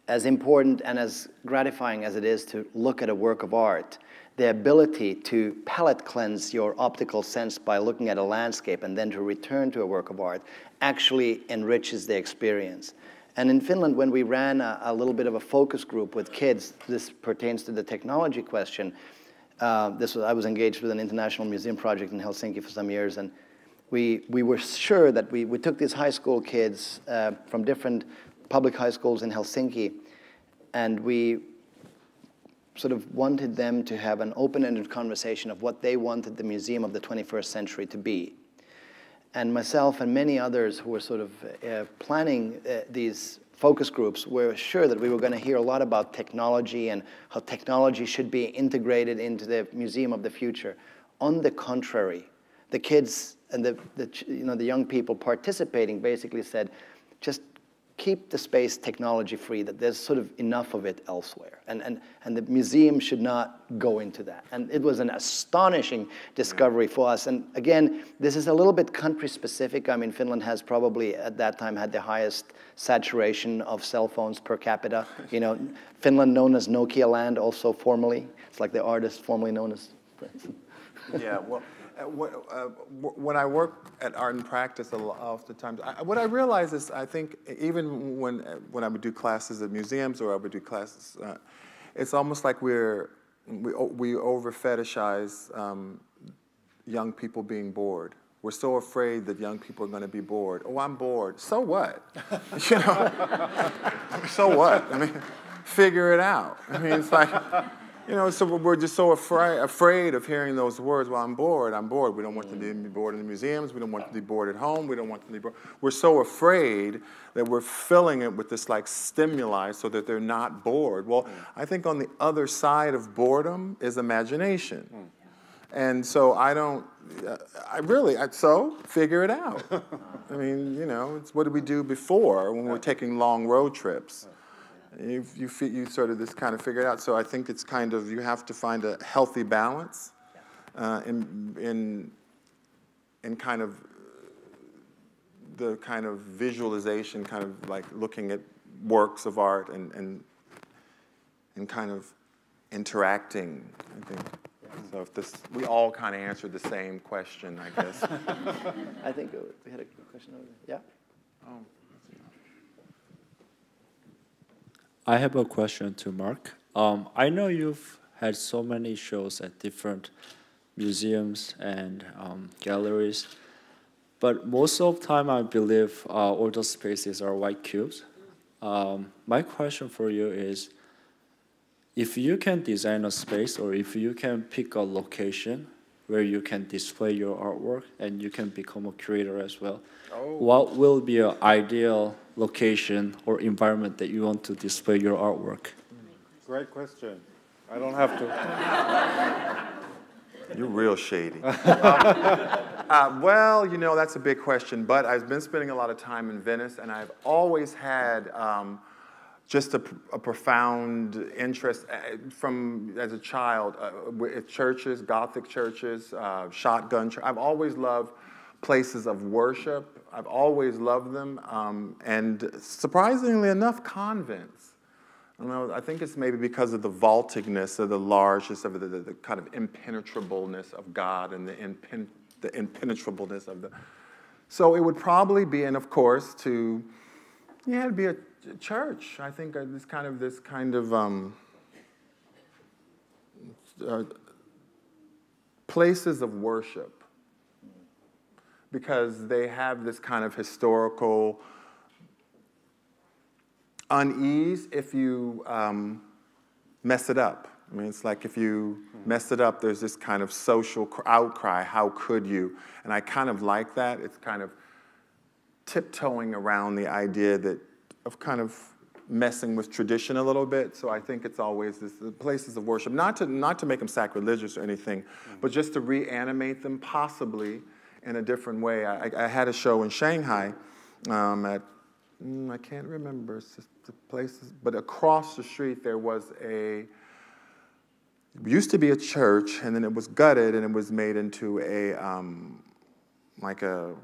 as important and as gratifying as it is to look at a work of art, the ability to palette cleanse your optical sense by looking at a landscape and then to return to a work of art actually enriches the experience. And in Finland, when we ran a little bit of a focus group with kids, this pertains to the technology question. I was engaged with an international museum project in Helsinki for some years, and we were sure that we took these high school kids from different public high schools in Helsinki, and we sort of wanted them to have an open-ended conversation of what they wanted the museum of the 21st century to be. And myself and many others who were sort of planning these focus groups were sure that we were going to hear a lot about technology and how technology should be integrated into the museum of the future. On the contrary, the kids and the young people participating basically said, just keep the space technology free, that there's sort of enough of it elsewhere. And the museum should not go into that. And it was an astonishing discovery for us. And again, this is a little bit country specific. I mean, Finland has probably at that time had the highest saturation of cell phones per capita. Finland known as Nokia land also formally. It's like the artist formerly known as. Yeah, well, when I work at art and practice oftentimes, what I realize is I think even when I would do classes at museums or I would do classes, it's almost like we over fetishize young people being bored. We're so afraid that young people are going to be bored. Oh, I'm bored. So what? So what? I mean, figure it out. I mean, it's like. So we're just so afraid of hearing those words. Well, I'm bored. I'm bored. We don't want them to be bored in the museums. We don't want them to be bored at home. We don't want them to be bored. We're so afraid that we're filling it with this stimuli so that they're not bored. Well, I think on the other side of boredom is imagination. And so so figure it out. I mean, it's what did we do before when we were taking long road trips? You sort of this kind of figure it out. So I think it's kind of, you have to find a healthy balance in kind of the kind of visualization, kind of like looking at works of art and kind of interacting, I think. So if we all kind of answered the same question, I guess. I think we had a question over there. Yeah? Oh. I have a question to Mark. I know you've had so many shows at different museums and galleries, but most of the time I believe all those spaces are white cubes. My question for you is, if you can design a space or if you can pick a location where you can display your artwork and you can become a curator as well, what will be an ideal location or environment that you want to display your artwork? Great question. I don't have to. You're real shady. Well, that's a big question, but I've been spending a lot of time in Venice, and I've always had just a profound interest as a child at churches, Gothic churches, shotgun church. I've always loved places of worship. I've always loved them, and surprisingly enough, convents. I think it's maybe because of the vaultingness of the largeness of the kind of impenetrableness of God and the impenetrableness of So it would probably be, and of course, it'd be a church. I think this kind of places of worship, because they have this kind of historical unease if you mess it up. I mean, it's like if you mess it up, there's this kind of social outcry, how could you? And I kind of like that. It's kind of tiptoeing around the idea of kind of messing with tradition a little bit. So I think it's always the places of worship, not to make them sacrilegious or anything, but just to reanimate them possibly in a different way. I had a show in Shanghai at, I can't remember the places, but across the street there was used to be a church, and then it was gutted and it was made into like a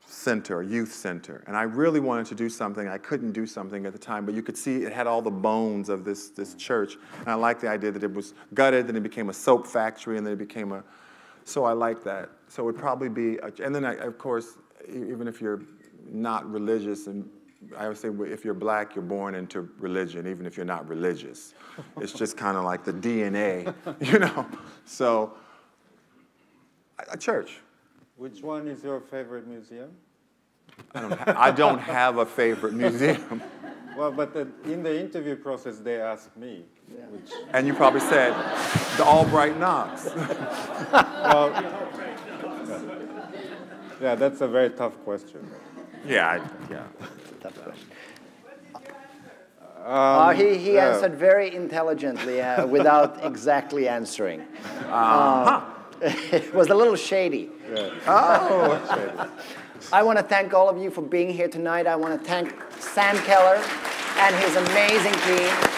center, a youth center. And I really wanted to do something. I couldn't do something at the time, but you could see it had all the bones of this church. And I liked the idea that it was gutted, then it became a soap factory, and then it became so I like that. So it would probably be, and then of course, even if you're not religious, and I would say if you're black, you're born into religion, even if you're not religious. It's just kind of like the DNA, So, a church. Which one is your favorite museum? I don't have a favorite museum. Well, but in the interview process, they asked me. Yeah. And you probably said the Albright-Knox. Yeah, that's a very tough question. Yeah. Tough question. He answered very intelligently without exactly answering. It was a little shady. Yeah. Shady. I want to thank all of you for being here tonight. I want to thank Sam Keller and his amazing team.